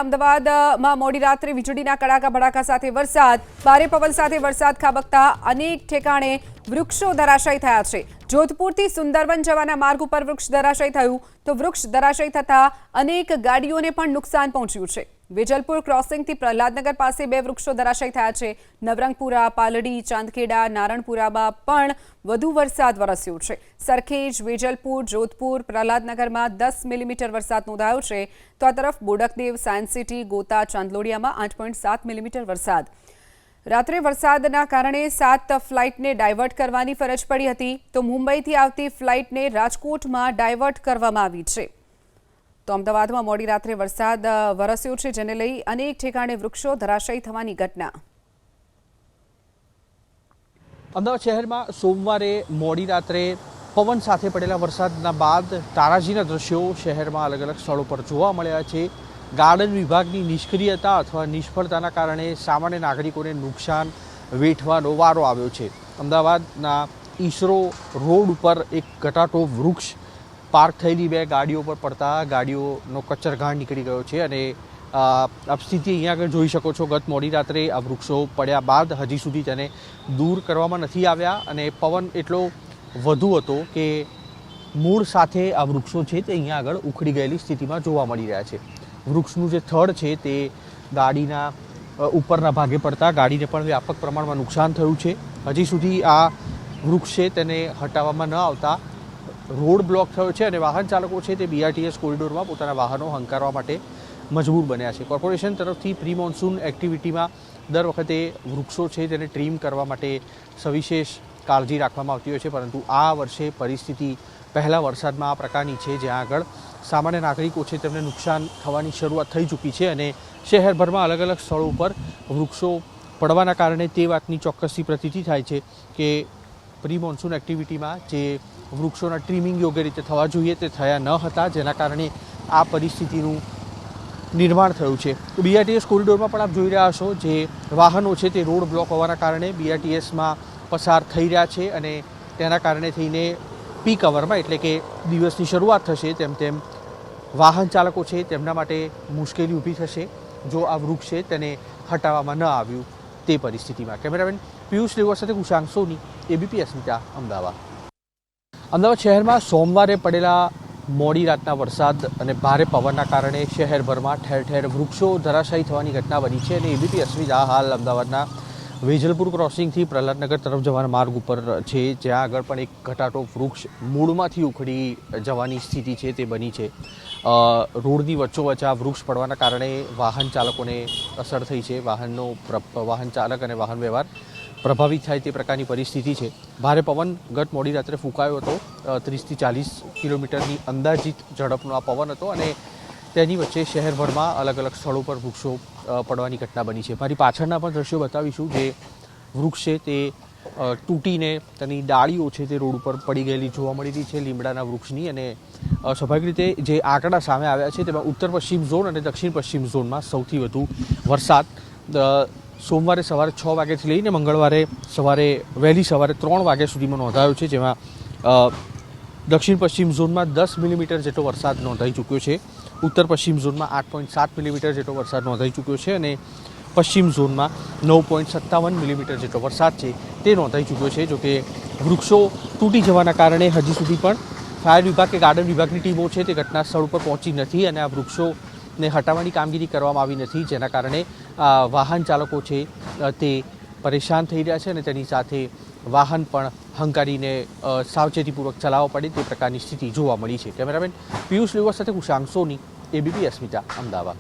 અમદાવાદમાં મોડી રાત્રે વીજળીના કડાકા ભડાકા સાથે વરસાદ, ભારે પવન સાથે વરસાદ ખાબકતા અનેક ઠેકાણે વૃક્ષો ધરાશાયી થયા છે। જોધપુરથી સુંદરવન જવાના માર્ગ ઉપર વૃક્ષ ધરાશાયી થયું તો વૃક્ષ ધરાશાયી થતા અનેક ગાડીઓને પણ નુકસાન પહોંચ્યું છે। વેજલપુર ક્રોસિંગથી પ્રહલાદનગર પાસે બે વૃક્ષો ધરાશાયી થયા છે। નવરંગપુરા, પાલડી, ચાંદખેડા, નારણપુરામાં પણ વધુ વરસાદ વરસ્યો છે। સરખેજ, વેજલપુર, જોધપુર, પ્રહલાદનગરમાં 10 મિલીમીટર વરસાદ નોંધાયો છે તો આ તરફ બોડકદેવ, સાયન્સ સિટી, ગોતા, ચાંદલોડિયામાં 8.7 મિલીમીટર વરસાદ। રાત્રે વરસાદના કારણે 7 ફ્લાઇટને ડાયવર્ટ કરવાની ફરજ પડી હતી તો મુંબઈથી આવતી ફ્લાઇટને રાજકોટમાં ડાયવર્ટ કરવામાં આવી છે। તો અમદાવાદમાં મોડી રાત્રે વરસાદ વરસ્યો છે જેને લઈ અનેક ઠેકાણે વૃક્ષો ધરાશાયી થવાની ઘટના। અમદાવાદ શહેરમાં સોમવારે મોડી રાત્રે પવન સાથે પડેલા વરસાદના બાદ તારાજીના દ્રશ્યો શહેરમાં અલગ અલગ સ્થળો પર જોવા મળ્યા છે। ગાર્ડન વિભાગની નિષ્ક્રિયતા અથવા નિષ્ફળતાના કારણે સામાન્ય નાગરિકોને નુકસાન વેઠવાનો વારો આવ્યો છે। અમદાવાદના ઈસરો રોડ ઉપર એક ઘટાટો વૃક્ષ પાર્ક થયેલી બે ગાડીઓ પર પડતા ગાડીઓનો કચરઘાણ નીકળી ગયો છે અને આપ સ્થિતિ અહીંયા આગળ જોઈ શકો છો। ગત મોડી રાત્રે આ વૃક્ષો પડ્યા બાદ હજી સુધી તેને દૂર કરવામાં નથી આવ્યા અને પવન એટલો વધુ હતો કે મૂળ સાથે આ વૃક્ષો છે તે અહીંયા આગળ ઉખડી ગયેલી સ્થિતિમાં જોવા મળી રહ્યા છે। વૃક્ષનું જે થડ છે તે ગાડીના ઉપરના ભાગે પડતા ગાડીને પણ વ્યાપક પ્રમાણમાં નુકસાન થયું છે। હજી સુધી આ વૃક્ષ છે તેને હટાવવામાં ન આવતા રોડ બ્લોક થયો છે અને વાહન ચાલકો છે તે બીઆરટીએસ કોરિડોરમાં પોતાના વાહનો હંકારવા માટે મજબૂર બન્યા છે। કોર્પોરેશન તરફથી પ્રી મોન્સૂન એક્ટિવિટીમાં દર વખતે વૃક્ષો છે તેને ટ્રીમ કરવા માટે સવિશેષ કાળજી રાખવામાં આવતી હોય છે પરંતુ આ વર્ષે પરિસ્થિતિ પહેલા વરસાદમાં આ પ્રકારની છે જ્યાં આગળ સામાન્ય નાગરિકો છે તેમને નુકસાન થવાની શરૂઆત થઈ ચૂકી છે અને શહેરભરમાં અલગ અલગ સ્થળો પર વૃક્ષો પડવાના કારણે તે વાતની ચોક્કસથી પ્રતીતિ થાય છે કે પ્રી મોન્સૂન એક્ટિવિટીમાં જે વૃક્ષોના ટ્રીમિંગ યોગ્ય રીતે થવા જોઈએ તે થયા ન હતા જેના કારણે આ પરિસ્થિતિનું નિર્માણ થયું છે। તો બીઆરટીએસ કોરિડોરમાં પણ આપ જોઈ રહ્યા છો જે વાહનો છે તે રોડ બ્લોક હોવાના કારણે બીઆરટીએસમાં પસાર થઈ રહ્યા છે અને તેના કારણે થઈને પીક અવરમાં એટલે કે દિવસની શરૂઆત થશે તેમ તેમ વાહન ચાલકો છે તેમના માટે મુશ્કેલી ઊભી થશે જો આ વૃક્ષ છે તેને હટાવવામાં ન આવ્યું તે પરિસ્થિતિમાં। કેમેરામેન પિયુષ લેવા સાથે કુશાંક સોની, એબીપી અસ્મિતા, અમદાવાદ। અમદાવાદ શહેરમાં સોમવારે પડેલા મોડી રાતના વરસાદ અને ભારે પવનના કારણે શહેરભરમાં ઠેર ઠેર વૃક્ષો ધરાશાયી થવાની ઘટના બની છે અને એબીપી અસ્મિતા હાલ અમદાવાદના વેજલપુર ક્રોસિંગથી પ્રહલાદનગર તરફ જવાના માર્ગ ઉપર છે જ્યાં આગળ પણ એક ઘટાટો વૃક્ષ મૂળમાંથી ઉખડી જવાની સ્થિતિ છે તે બની છે। રોડની વચ્ચોવચ્ચ આ વૃક્ષ પડવાના કારણે વાહન ચાલકોને અસર થઈ છે। વાહન ચાલક અને વાહન વ્યવહાર પ્રભાવિત થાય તે પ્રકારની પરિસ્થિતિ છે। ભારે પવન ગત મોડી રાત્રે ફૂંકાયો હતો 30થી 40 કિલોમીટરની અંદાજિત ઝડપનો આ પવન હતો અને તેની વચ્ચે શહેરભરમાં અલગ અલગ સ્થળો પર વૃક્ષો પડવાની ઘટના બની છે। મારી પાછળના પણ દ્રશ્યો બતાવીશું જે વૃક્ષ છે તે તૂટીને તેની ડાળીઓ છે તે રોડ ઉપર પડી ગયેલી જોવા મળી રહી છે લીમડાના વૃક્ષની અને સ્વાભાવિક રીતે જે આંકડા સામે આવ્યા છે તેમાં ઉત્તર પશ્ચિમ ઝોન અને દક્ષિણ પશ્ચિમ ઝોનમાં સૌથી વધુ વરસાદ સોમવારે સવારે 6 વાગ્યાથી લઈને મંગળવારે વહેલી સવારે 3 વાગ્યા સુધીમાં નોંધાયો છે જેમાં દક્ષિણ પશ્ચિમ ઝોનમાં 10 મિલીમીટર જેટલો વરસાદ નોંધાઈ ચૂક્યો છે। ઉત્તર પશ્ચિમ ઝોનમાં 8.7 મિલીમીટર જેટલો વરસાદ નોંધાઈ ચૂક્યો છે અને પશ્ચિમ ઝોનમાં 9.57 મિલીમીટર જેટલો વરસાદ છે તે નોંધાઈ ચૂક્યો છે। જોકે વૃક્ષો તૂટી જવાના કારણે હજી સુધી પણ ફાયર વિભાગ કે ગાર્ડન વિભાગની ટીમો છે તે ઘટના સ્થળ ઉપર પહોંચી નથી અને આ વૃક્ષોને હટાવવાની કામગીરી કરવામાં આવી નથી જેના કારણે વાહન ચાલકો છે તે પરેશાન થઈ રહ્યા છે અને તેની સાથે વાહન પણ હંકારીને સાવચેતીપૂર્વક ચલાવવા પડે તે પ્રકારની સ્થિતિ જોવા મળી છે। કેમેરામેન પિયુષ લેવા સાથે કુશાંક સોની, એબીપી અસ્મિતા, અમદાવાદ।